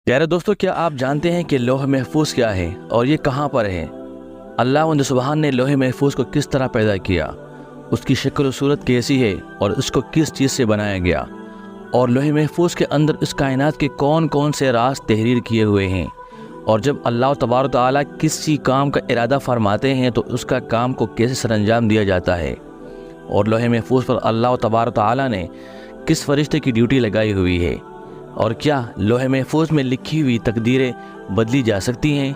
प्यारे दोस्तों, क्या आप जानते हैं कि लौह महफूज क्या है और ये कहाँ पर है? अल्लाह सुब्हान ने लौह महफूज को किस तरह पैदा किया, उसकी शक्ल और सूरत कैसी है और इसको किस चीज़ से बनाया गया, और लौह महफूज के अंदर इस कायनात के कौन कौन से राज तहरीर किए हुए हैं, और जब अल्लाह तबारक तआला किसी काम का इरादा फरमाते हैं तो उसका काम को कैसे सरअंजाम दिया जाता है, और लौह महफूज पर अल्लाह तबारक तआला ने किस फरिश्ते की ड्यूटी लगाई हुई है, और क्या लौह महफूज में लिखी हुई तकदीरें बदली जा सकती हैं।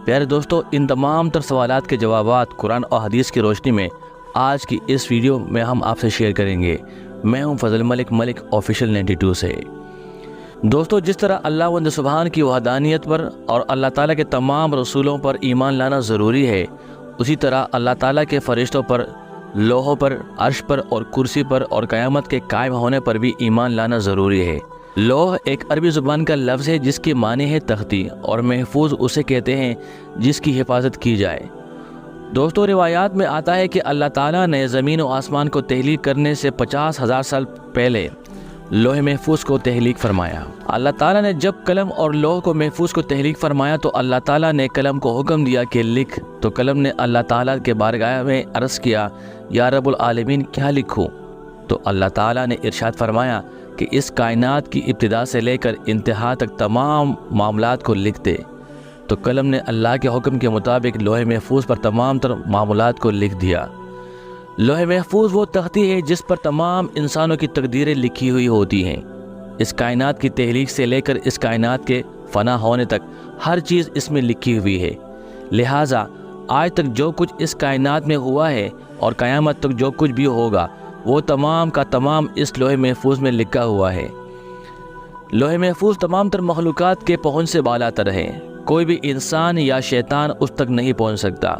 प्यारे दोस्तों, इन तमाम तर सवालात के जवाबात कुरान और हदीस की रोशनी में आज की इस वीडियो में हम आपसे शेयर करेंगे। मैं हूं फजल मलिक ऑफिशियल 92 से। दोस्तों, जिस तरह अल्लाह सुब्हान की वहदानियत पर और अल्लाह ताला के तमाम रसूलों पर ईमान लाना ज़रूरी है, उसी तरह अल्लाह ताला के फरिश्तों पर, लोहों पर, अर्श पर और कुर्सी पर और क़यामत के कायम होने पर भी ईमान लाना ज़रूरी है। लौह एक अरबी ज़ुबान का लफ्ज़ है जिसके माने है तख्ती, और महफूज उसे कहते हैं जिसकी हिफाजत की जाए। दोस्तों, रिवायात में आता है कि अल्लाह ताला ने ज़मीन और आसमान को तहलीक करने से 50,000 साल पहले लौह महफूज को तहलीक फरमाया। अल्लाह ताला ने जब कलम और लौह को महफूज को तहलीक फरमाया तो अल्लाह ताला ने कलम को हुक्म दिया कि लिख, तो कलम ने अल्लाह ताला के बारगाह में अर्ज़ किया, या रब्बुल आलमीन क्या लिखूं? तो अल्लाह ताला ने इरशाद फरमाया कि इस कायनात की इब्तिदा से लेकर इंतहा तक तमाम मामलात को लिख दे। तो कलम ने अल्लाह के हुक्म के मुताबिक लौह महफूज पर तमाम तर मामलात को लिख दिया। लौह महफूज वो तख्ती है जिस पर तमाम इंसानों की तकदीरें लिखी हुई होती हैं। इस कायनात की तहलीक से लेकर इस कायनात के फना होने तक हर चीज़ इसमें लिखी हुई है। लिहाजा आज तक जो कुछ इस कायनात में हुआ है और क़यामत तक जो कुछ भी होगा वो तमाम का तमाम इस लौह महफूज में लिखा हुआ है। लौह महफूज तमाम तर मखलूक़ात के पहुँच से बालातर है। कोई भी इंसान या शैतान उस तक नहीं पहुँच सकता।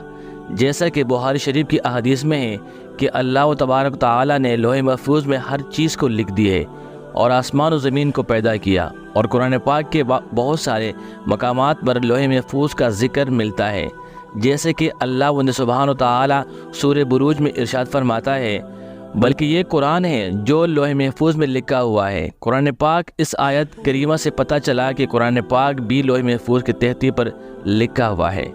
जैसा कि बुखारी शरीफ की अहदीस में है कि अल्लाह तबारक तआला ने लौह महफूज में हर चीज़ को लिख दिए और आसमान और ज़मीन को पैदा किया, और कुरान पाक के बहुत सारे मकामात पर लौह महफूज का ज़िक्र मिलता है। जैसे कि अल्लाह सुब्हान व तआला सूरह बुरूज में इरशाद फरमाता है, बल्कि ये कुरान है जो लौह महफूज में लिखा हुआ है। कुरान पाक इस आयत करीमा से पता चला कि कुरान पाक भी लौह महफूज के तहती पर लिखा हुआ है,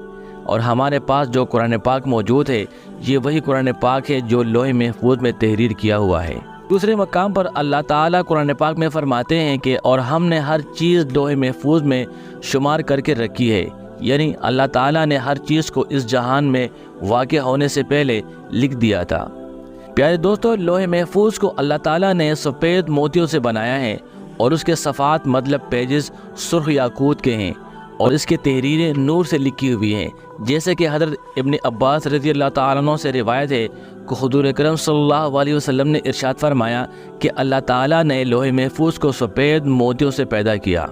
और हमारे पास जो कुरान पाक मौजूद है ये वही कुरान पाक है जो लौह महफूज में तहरीर किया हुआ है। दूसरे मकाम पर अल्लाह ताला कुरान पाक में फरमाते हैं कि और हमने हर चीज़ लौह महफूज में शुमार करके रखी है, यानी अल्लाह ताला ने हर चीज़ को इस जहान में वाक़ होने से पहले लिख दिया था। प्यारे दोस्तों, लौह महफूज को अल्लाह ताला ने सफ़ेद मोतियों से बनाया है, और उसके सफ़ात मतलब पेजेस सुर्ख याकूत के हैं, और इसके तहरीरें नूर से लिखी हुई हैं। जैसे कि हज़रत इब्न अब्बास रज़ी अल्लाह तआला अन्हु से रिवायत है कि हुज़ूर अकरम सल्लल्लाहु अलैहि वसल्लम ने इरशाद फरमाया कि अल्लाह ताला ने लौह महफूज को सफ़ेद मोतियों से पैदा किया,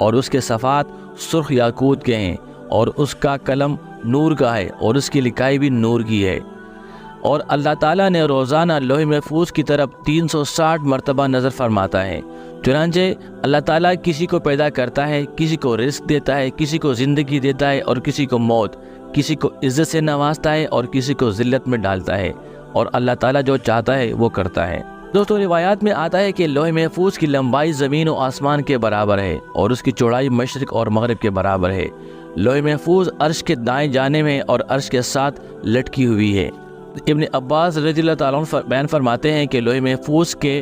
और उसके सफ़ात सुर्ख याकूत के हैं, और उसका कलम नूर का है, और उसकी लिखाई भी नूर की है। और अल्लाह ताला ने रोज़ाना लौह महफूज की तरफ 360 मरतबा नज़र फरमाता है। चुनांचे अल्लाह ताला किसी को पैदा करता है, किसी को रिस्क देता है, किसी को ज़िंदगी देता है और किसी को मौत, किसी को इज़्ज़त से नवाजता है और किसी को ज़िल्लत में डालता है, और अल्लाह ताला जो चाहता है वो करता है। दोस्तों, रिवायात में आता है कि लौह महफूज की लंबाई ज़मीन और आसमान के बराबर है, और उसकी चौड़ाई मशरिक़ और मगरिब के बराबर है। लौह महफूज अर्श के दाएँ जाने में और अर्श के साथ लटकी हुई है। इब्न अब्बास रज़ियल्लाहु ताला अन्हु बयान फरमाते हैं कि लौह महफूज के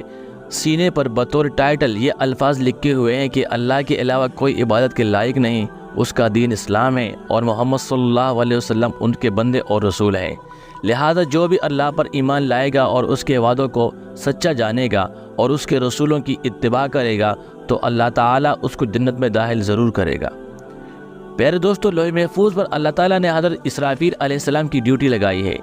सीने पर बतौर टाइटल ये अल्फाज लिखे हुए हैं कि अल्लाह के अलावा कोई इबादत के लायक नहीं, उसका दीन इस्लाम है, और मोहम्मद सल्लल्लाहु अलैहि वसल्लम उनके बंदे और रसूल हैं। लिहाजा जो भी अल्लाह पर ईमान लाएगा और उसके वादों को सच्चा जानेगा और उसके रसूलों की इत्तिबा करेगा तो अल्लाह ताला उसको जन्नत में दाखिल ज़रूर करेगा। प्यारे दोस्तों, लौह महफूज पर अल्लाह ताला ने हज़रत इसराफील अलैहिस्सलाम की ड्यूटी लगाई है।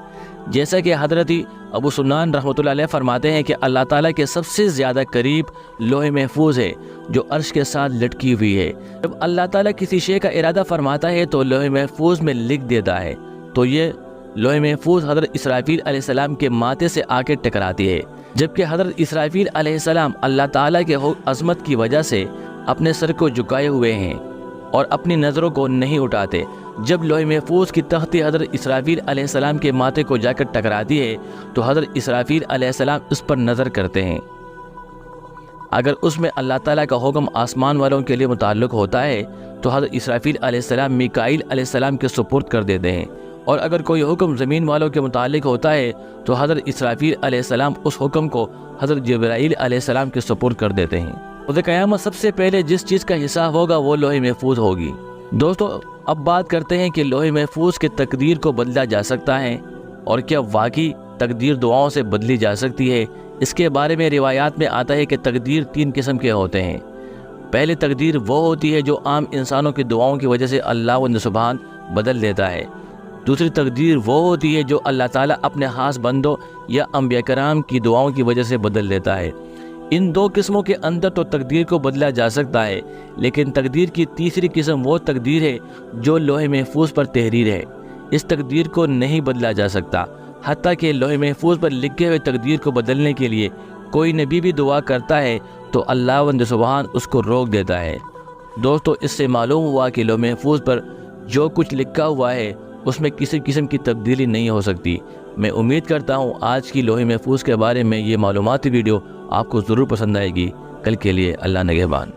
जैसा कि हज़रत अबू सुन्नान रहमतुल्लाह अलैह फरमाते हैं कि अल्लाह ताला के सबसे ज़्यादा करीब लौह महफूज है जो अर्श के साथ लटकी हुई है। जब अल्लाह ताला किसी शे का इरादा फरमाता है तो लौह महफूज में लिख देता है, तो ये लौह महफूज हज़रत इसराफील अलैहिस्सलाम के माथे से आके टकराती है, जबकि हज़रत इसराफील अलैहिस्सलाम अल्लाह ताला के अज़मत की वजह से अपने सर को झुकाए हुए हैं और अपनी नज़रों को नहीं उठाते। जब लौह महफूज की तख्ती हज़रत इसराफील अलैहिस्सलाम के माथे को जाकर टकराती है तो हज़रत इसराफील अलैहिस्सलाम इस पर नज़र करते हैं। اگر اس میں اللہ تعالیٰ کا حکم آسمان والوں کے لیے متعلق ہوتا ہے تو حضرت اسرافیل علیہ السلام میکائیل علیہ السلام کے سپرد کر دیتے ہیں، اور اگر کوئی حکم زمین والوں کے متعلق ہوتا ہے تو حضرت اسرافیل علیہ السلام اس حکم کو حضرت جبرائیل علیہ السلام کے سپرد کر دیتے ہیں۔ روز قیامت سب سے پہلے جس چیز کا حساب ہوگا وہ لوح محفوظ ہوگی۔ دوستو، اب بات کرتے ہیں کہ لوح محفوظ کی تقدیر کو بدلا جا سکتا ہے، اور کیا واقعی تقدیر دعاؤں سے بدلی جا سکتی ہے؟ اس کے بارے میں روایات میں آتا ہے کہ تقدیر 3 قسم کے ہوتے ہیں۔ پہلے تقدیر وہ ہوتی ہے جو عام انسانوں کی دعاؤں کی وجہ سے اللہ سبحان بدل دیتا ہے۔ دوسری تقدیر وہ ہوتی ہے جو اللہ تعالیٰ اپنے خاص بندوں یا انبیاء کرام کی دعاؤں کی وجہ سے بدل دیتا ہے۔ ان 2 قسموں کے اندر تو تقدیر کو بدلا جا سکتا ہے، لیکن تقدیر کی تیسری قسم وہ تقدیر ہے جو لوح محفوظ پر تحریر ہے۔ اس تقدیر کو نہیں بدلا جا سکتا، حتیٰ کہ لوح محفوظ پر لکھے ہوئے تقدیر کو بدلنے کے لیے کوئی نبی بھی دعا کرتا ہے تو اللہ سبحان اس کو روک دیتا ہے۔ دوستو، اس سے معلوم ہوا کہ لوح محفوظ پر جو کچھ لکھا ہوا ہے اس میں کسی قسم کی تبدیلی نہیں ہو سکتی۔ میں امید کرتا ہوں آج کی لوح محفوظ کے بارے میں یہ معلوماتی ویڈیو آپ کو ضرور پسند آئے گی۔ کل کے لیے اللہ نگہبان۔